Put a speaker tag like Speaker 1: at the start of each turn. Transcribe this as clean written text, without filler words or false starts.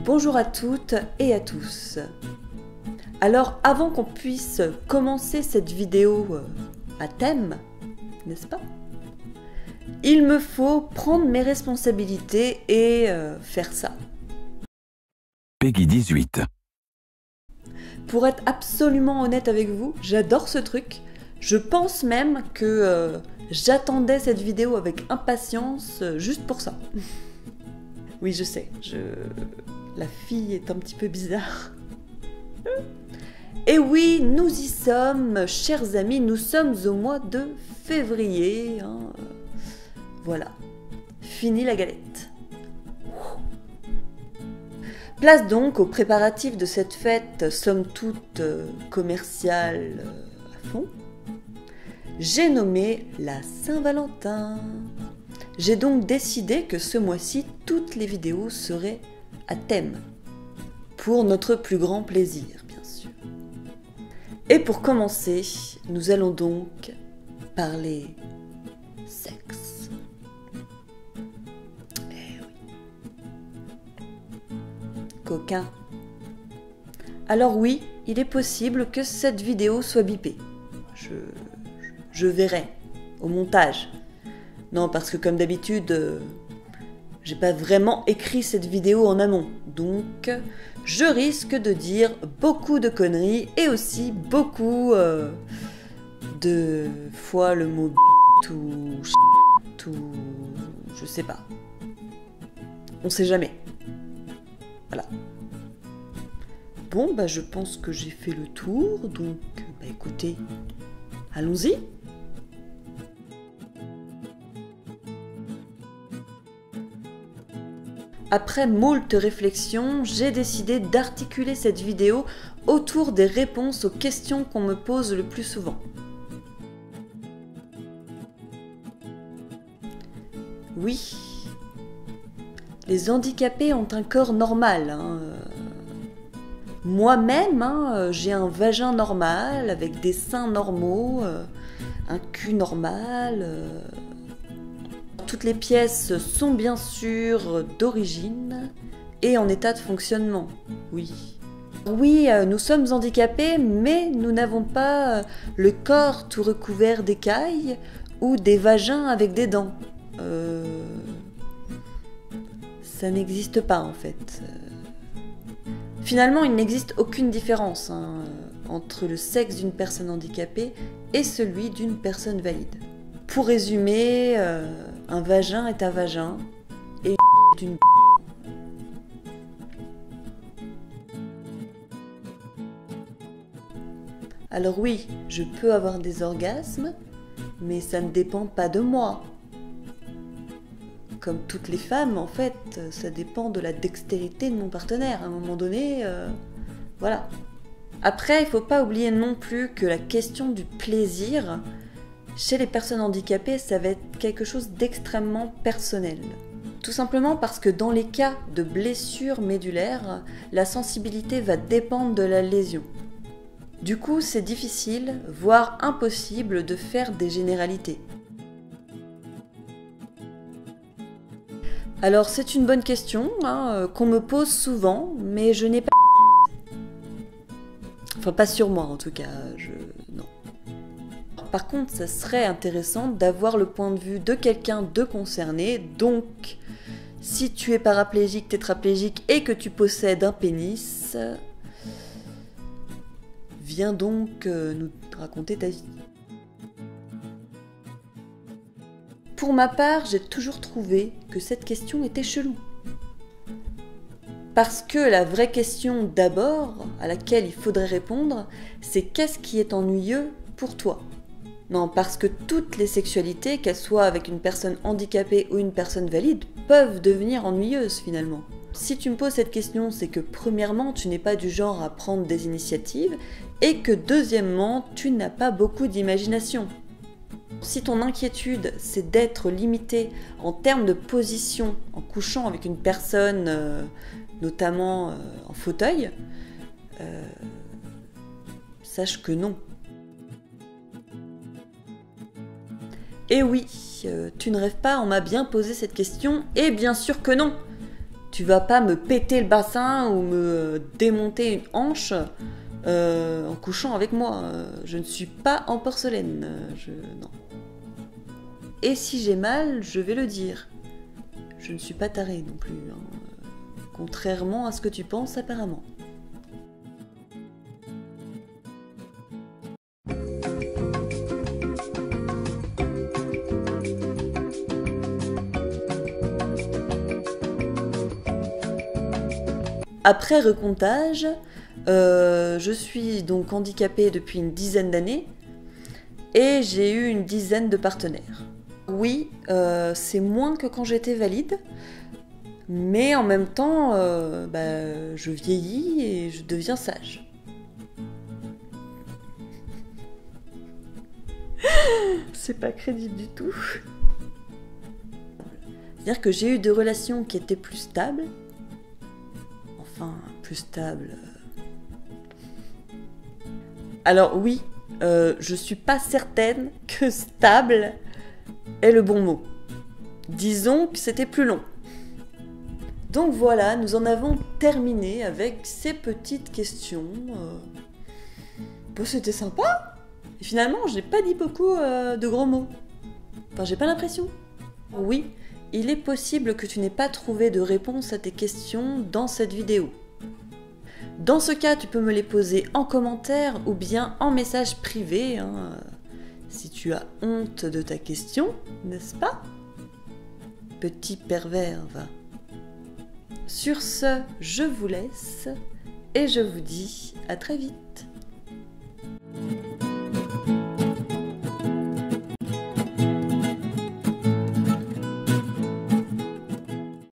Speaker 1: Bonjour à toutes et à tous. Alors avant qu'on puisse commencer cette vidéo à thème, n'est-ce pas? Il me faut prendre mes responsabilités et faire ça.
Speaker 2: Peggy 18.
Speaker 1: Pour être absolument honnête avec vous, j'adore ce truc. Je pense même que j'attendais cette vidéo avec impatience juste pour ça. Oui, je sais, la fille est un petit peu bizarre. Et oui, nous y sommes, chers amis, nous sommes au mois de février. Voilà, fini la galette. Place donc aux préparatifs de cette fête, somme toute commerciale à fond. J'ai nommé la Saint-Valentin. J'ai donc décidé que ce mois-ci, toutes les vidéos seraient à thème, pour notre plus grand plaisir, bien sûr. Et pour commencer, nous allons donc parler sexe. Eh oui. Coquin. Alors oui, il est possible que cette vidéo soit bipée. Je verrai au montage. Non, parce que comme d'habitude, j'ai pas vraiment écrit cette vidéo en amont. Donc, je risque de dire beaucoup de conneries et aussi beaucoup de fois le mot ou je sais pas. On sait jamais. Voilà. Bon, bah je pense que j'ai fait le tour, donc bah écoutez, allons-y. Après moult réflexions, j'ai décidé d'articuler cette vidéo autour des réponses aux questions qu'on me pose le plus souvent. Oui, les handicapés ont un corps normal. Moi-même, j'ai un vagin normal, avec des seins normaux, un cul normal. Toutes les pièces sont bien sûr d'origine et en état de fonctionnement, oui. Oui, nous sommes handicapés, mais nous n'avons pas le corps tout recouvert d'écailles ou des vagins avec des dents. Ça n'existe pas en fait. Finalement, il n'existe aucune différence entre le sexe d'une personne handicapée et celui d'une personne valide. Pour résumer, un vagin est un vagin et est une... Alors oui, je peux avoir des orgasmes, mais ça ne dépend pas de moi. Comme toutes les femmes, en fait, ça dépend de la dextérité de mon partenaire. À un moment donné, voilà. Après, il ne faut pas oublier non plus que la question du plaisir... Chez les personnes handicapées, ça va être quelque chose d'extrêmement personnel. Tout simplement parce que dans les cas de blessures médulaires, la sensibilité va dépendre de la lésion. Du coup, c'est difficile, voire impossible de faire des généralités. Alors c'est une bonne question qu'on me pose souvent, mais je n'ai pas... Enfin pas sur moi en tout cas, non. Par contre, ça serait intéressant d'avoir le point de vue de quelqu'un de concerné. Donc, si tu es paraplégique, tétraplégique et que tu possèdes un pénis, viens donc nous raconter ta vie. Pour ma part, j'ai toujours trouvé que cette question était chelou. Parce que la vraie question d'abord, à laquelle il faudrait répondre, c'est qu'est-ce qui est ennuyeux pour toi ? Non, parce que toutes les sexualités, qu'elles soient avec une personne handicapée ou une personne valide, peuvent devenir ennuyeuses finalement. Si tu me poses cette question, c'est que premièrement, tu n'es pas du genre à prendre des initiatives et que deuxièmement, tu n'as pas beaucoup d'imagination. Si ton inquiétude, c'est d'être limité en termes de position en couchant avec une personne, notamment en fauteuil, sache que non. Et oui, tu ne rêves pas, on m'a bien posé cette question, et bien sûr que non. Tu vas pas me péter le bassin ou me démonter une hanche en couchant avec moi. Je ne suis pas en porcelaine. Non. Et si j'ai mal, je vais le dire. Je ne suis pas tarée non plus, hein. Contrairement à ce que tu penses apparemment. Après recomptage, je suis donc handicapée depuis une dizaine d'années et j'ai eu une dizaine de partenaires. Oui, c'est moins que quand j'étais valide, mais en même temps, je vieillis et je deviens sage. C'est pas crédible du tout. C'est-à-dire que j'ai eu des relations qui étaient plus stables. Enfin, plus stable. Alors oui, je suis pas certaine que stable est le bon mot. Disons que c'était plus long. Donc voilà, nous en avons terminé avec ces petites questions. C'était sympa. Et finalement, j'ai pas dit beaucoup de gros mots. Enfin, j'ai pas l'impression. Oui. Il est possible que tu n'aies pas trouvé de réponse à tes questions dans cette vidéo. Dans ce cas, tu peux me les poser en commentaire ou bien en message privé, hein, si tu as honte de ta question, n'est-ce pas? Petit pervers, va. Sur ce, je vous laisse et je vous dis à très vite.